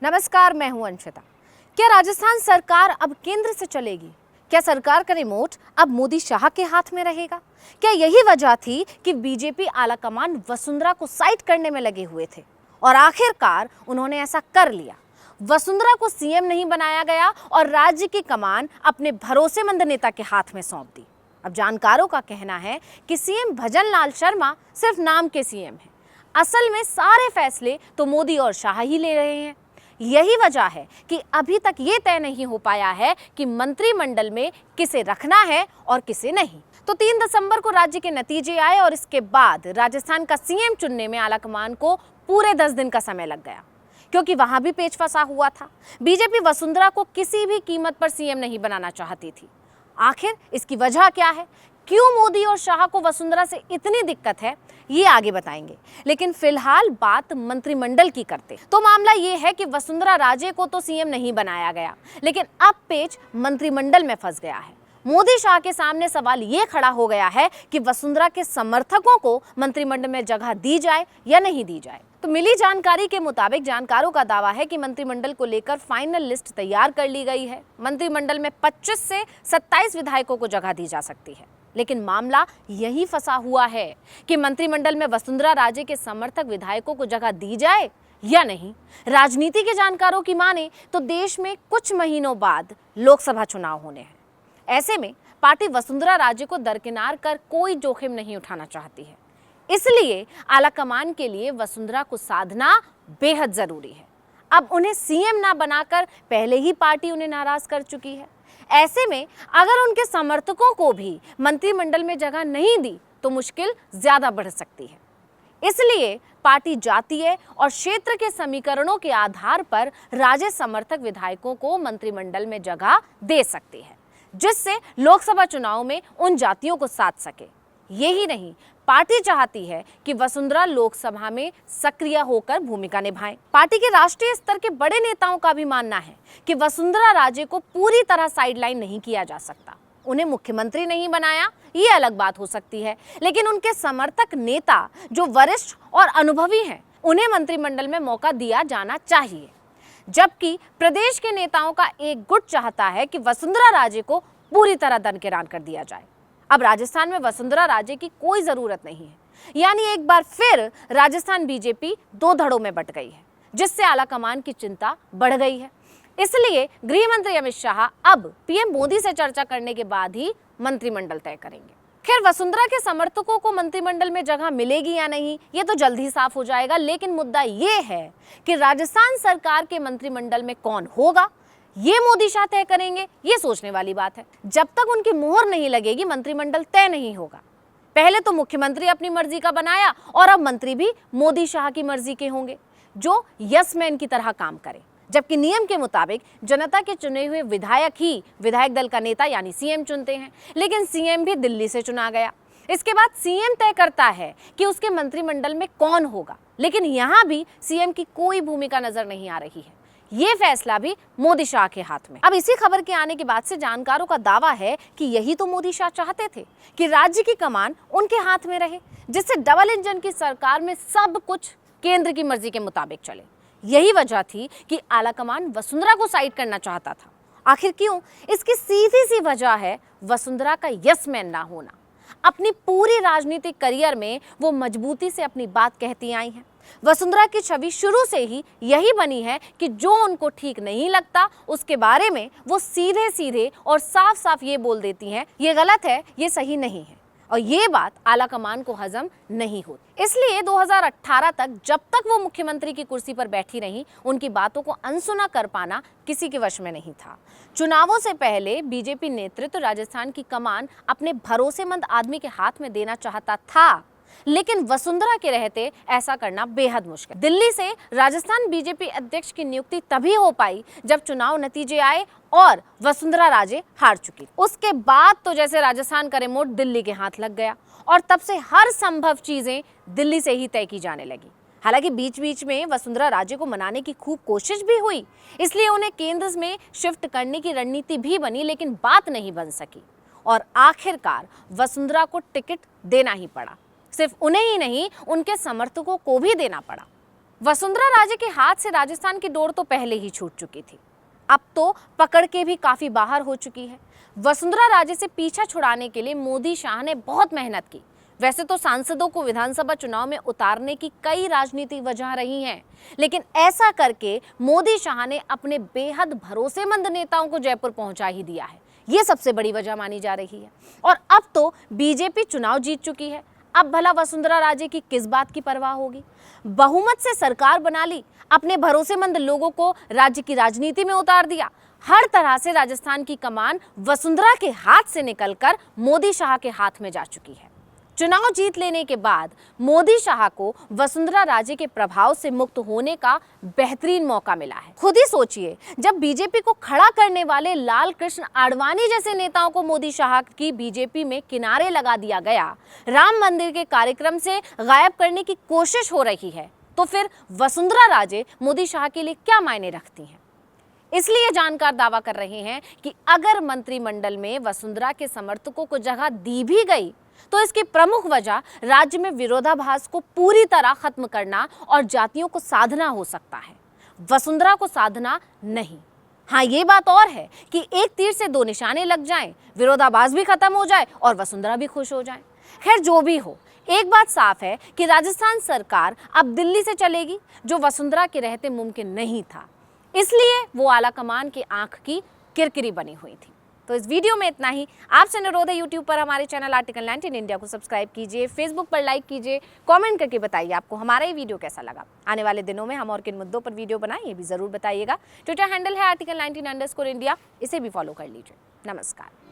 नमस्कार, मैं हूं अंशिता। क्या राजस्थान सरकार अब केंद्र से चलेगी? क्या सरकार का रिमोट अब मोदी शाह के हाथ में रहेगा? क्या यही वजह थी कि बीजेपी आलाकमान वसुंधरा को साइड करने में लगे हुए थे और आखिरकार उन्होंने ऐसा कर लिया? वसुंधरा को सीएम नहीं बनाया गया और राज्य की कमान अपने भरोसेमंद नेता के हाथ में सौंप दी। अब जानकारों का कहना है कि सीएम भजन लाल शर्मा सिर्फ नाम के सीएम हैं। असल में सारे फैसले तो मोदी और शाह ही ले रहे हैं। यही वजह है कि अभी तक ये तय नहीं हो पाया है कि मंत्रिमंडल में किसे रखना है और किसे नहीं। तो 3 दिसंबर को राज्य के नतीजे आए और इसके बाद राजस्थान का सीएम चुनने में आलाकमान को पूरे 10 दिन का समय लग गया, क्योंकि वहां भी पेच फंसा हुआ था। बीजेपी वसुंधरा को किसी भी कीमत पर सीएम नहीं बनाना चाहती थी। आखिर इसकी वजह क्या है? क्यों मोदी और शाह को वसुंधरा से इतनी दिक्कत है, ये आगे बताएंगे। लेकिन फिलहाल बात मंत्रिमंडल की करते तो मामला ये है कि वसुंधरा राजे को तो सीएम नहीं बनाया गया, लेकिन अब पेच मंत्रिमंडल में फंस गया है। मोदी शाह के सामने सवाल ये खड़ा हो गया है कि वसुंधरा के समर्थकों को मंत्रिमंडल में जगह दी जाए या नहीं दी जाए। तो मिली जानकारी के मुताबिक जानकारों का दावा है कि मंत्रिमंडल को लेकर फाइनल लिस्ट तैयार कर ली गई है। मंत्रिमंडल में 25 से 27 विधायकों को जगह दी जा सकती है। लेकिन मामला यही फंसा हुआ है कि मंत्रिमंडल में वसुंधरा राजे के समर्थक विधायकों को जगह दी जाए या नहीं। राजनीति के जानकारों की माने तो देश में कुछ महीनों बाद लोकसभा चुनाव होने हैं। ऐसे में पार्टी वसुंधरा राजे को दरकिनार कर कोई जोखिम नहीं उठाना चाहती है। इसलिए आलाकमान के लिए वसुंधरा को साधना बेहद जरूरी है। अब उन्हें सीएम ना बनाकर पहले ही पार्टी उन्हें नाराज कर चुकी है। ऐसे में अगर उनके समर्थकों को भी मंत्रिमंडल में जगह नहीं दी तो मुश्किल ज्यादा बढ़ सकती है। इसलिए पार्टी जातीय और क्षेत्र के समीकरणों के आधार पर राजे समर्थक विधायकों को मंत्रिमंडल में जगह दे सकती है, जिससे लोकसभा चुनाव में उन जातियों को साध सके। यही नहीं, पार्टी चाहती है कि वसुंधरा लोकसभा में सक्रिय होकर भूमिका निभाएं। पार्टी के राष्ट्रीय स्तर के बड़े नेताओं का भी मानना है कि वसुंधरा राजे को पूरी तरह साइडलाइन नहीं किया जा सकता। उन्हें मुख्यमंत्री नहीं बनाया, ये अलग बात हो सकती है, लेकिन उनके समर्थक नेता जो वरिष्ठ और अनुभवी हैं, उन्हें मंत्रिमंडल में मौका दिया जाना चाहिए। जबकि प्रदेश के नेताओं का एक गुट चाहता है कि वसुंधरा राजे को पूरी तरह दरकिनार कर दिया जाए। अब राजस्थान में वसुंधरा राजे की कोई जरूरत नहीं है, यानी एक बार फिर राजस्थान बीजेपी 2 धड़ों में बंट गई है, जिससे आलाकमान की चिंता बढ़ गई है। इसलिए गृह मंत्री अमित शाह अब पीएम मोदी से चर्चा करने के बाद ही मंत्रिमंडल तय करेंगे। खैर, वसुंधरा के समर्थकों को मंत्रिमंडल में जगह मिलेगी या नहीं, ये तो जल्द ही साफ हो जाएगा। लेकिन मुद्दा ये है कि राजस्थान सरकार के मंत्रिमंडल में कौन होगा, ये मोदी शाह तय करेंगे। ये सोचने वाली बात है। जब तक उनकी मोहर नहीं लगेगी, मंत्रिमंडल तय नहीं होगा। पहले तो मुख्यमंत्री अपनी मर्जी का बनाया और अब मंत्री भी मोदी शाह की मर्जी के होंगे, जो यस मैन की तरह काम करें। जबकि नियम के मुताबिक जनता के चुने हुए विधायक ही विधायक दल का नेता यानी सीएम चुनते हैं, लेकिन सीएम भी दिल्ली से चुना गया। इसके बाद सीएम तय करता है कि उसके मंत्रिमंडल में कौन होगा, लेकिन यहाँ भी सीएम की कोई भूमिका नजर नहीं आ रही है। ये फैसला भी मोदी शाह के हाथ में। अब इसी खबर के आने के बाद से जानकारों का दावा है कि यही तो मोदी शाह चाहते थे कि राज्य की कमान उनके हाथ में रहे, जिससे डबल इंजन की सरकार में सब कुछ केंद्र की मर्जी के मुताबिक चले। यही वजह थी कि आलाकमान वसुंधरा को साइड करना चाहता था। आखिर क्यों? इसकी सीधी सी वजह है वसुंधरा का यस मैन ना होना। अपनी पूरी राजनीतिक करियर में वो मजबूती से अपनी बात कहती आई हैं। वसुंधरा की छवि शुरू से ही यही बनी है कि जो उनको ठीक नहीं लगता उसके बारे में वो सीधे सीधे और साफ साफ ये बोल देती हैं, ये गलत है, ये सही नहीं है। और ये बात आलाकमान को हजम नहीं होती। इसलिए 2018 तक जब तक वो मुख्यमंत्री की कुर्सी पर बैठी रहीं, उनकी बातों को अनसुना कर पाना किसी के वश में नहीं था। चुनावों से पहले बीजेपी नेतृत्व राजस्थान की कमान अपने भरोसेमंद आदमी के हाथ में देना चाहता था, लेकिन वसुंधरा के रहते ऐसा करना बेहद मुश्किल। दिल्ली से राजस्थान बीजेपी अध्यक्ष की नियुक्ति तभी हो पाई जब चुनाव नतीजे आए और वसुंधरा राजे हार चुकी। उसके बाद तो जैसे राजस्थान का रिमोट दिल्ली के हाथ लग गया और तब से हर संभव चीजें दिल्ली से ही तय की जाने लगी। हालांकि बीच बीच में वसुंधरा राजे को मनाने की खूब कोशिश भी हुई, इसलिए उन्हें केंद्र में शिफ्ट करने की रणनीति भी बनी, लेकिन बात नहीं बन सकी और आखिरकार वसुंधरा को टिकट देना ही पड़ा। सिर्फ उन्हें ही नहीं, उनके समर्थकों को भी देना पड़ा। वसुंधरा राजे के हाथ से राजस्थान की डोर तो पहले ही छूट चुकी थी, अब तो पकड़ के भी काफी बाहर हो चुकी है। वसुंधरा राजे से पीछा छुड़ाने के लिए मोदी शाह ने बहुत मेहनत की। वैसे तो सांसदों को विधानसभा चुनाव में उतारने की कई राजनीतिक वजह रही हैं, लेकिन ऐसा करके मोदी शाह ने अपने बेहद भरोसेमंद नेताओं को जयपुर पहुंचा ही दिया है। ये सबसे बड़ी वजह मानी जा रही है। और अब तो बीजेपी चुनाव जीत चुकी है, अब भला वसुंधरा राजे की किस बात की परवाह होगी। बहुमत से सरकार बना ली, अपने भरोसेमंद लोगों को राज्य की राजनीति में उतार दिया। हर तरह से राजस्थान की कमान वसुंधरा के हाथ से निकलकर मोदी शाह के हाथ में जा चुकी है। चुनाव जीत लेने के बाद मोदी शाह को वसुंधरा राजे के प्रभाव से मुक्त होने का बेहतरीन मौका मिला है। खुद ही सोचिए, जब बीजेपी को खड़ा करने वाले लाल कृष्ण आडवाणी जैसे नेताओं को मोदी शाह की बीजेपी में किनारे लगा दिया गया, राम मंदिर के कार्यक्रम से गायब करने की कोशिश हो रही है, तो फिर वसुंधरा राजे मोदी शाह के लिए क्या मायने रखती हैं। इसलिए जानकार दावा कर रहे हैं कि अगर मंत्रिमंडल में वसुंधरा के समर्थकों को जगह दी भी गई तो इसकी प्रमुख वजह राज्य में विरोधाभास को पूरी तरह खत्म करना और जातियों को साधना हो सकता है, वसुंधरा को साधना नहीं। हाँ, ये बात और है कि एक तीर से दो निशाने लग जाएं, विरोधाभास भी खत्म हो जाए और वसुंधरा भी खुश हो जाए। खैर, जो भी हो, एक बात साफ है कि राजस्थान सरकार अब दिल्ली से चलेगी, जो वसुंधरा के रहते मुमकिन नहीं था। इसलिए वो आलाकमान की आंख की किरकिरी बनी हुई थी। तो इस वीडियो में इतना ही। आपसे अनुरोध है, यूट्यूब पर हमारे चैनल आर्टिकल 19 इंडिया को सब्सक्राइब कीजिए, फेसबुक पर लाइक कीजिए, कमेंट करके बताइए आपको हमारा ये वीडियो कैसा लगा। आने वाले दिनों में हम और किन मुद्दों पर वीडियो बनाएं, ये भी जरूर बताइएगा। ट्विटर हैंडल है article19_India, इसे भी फॉलो कर लीजिए। नमस्कार।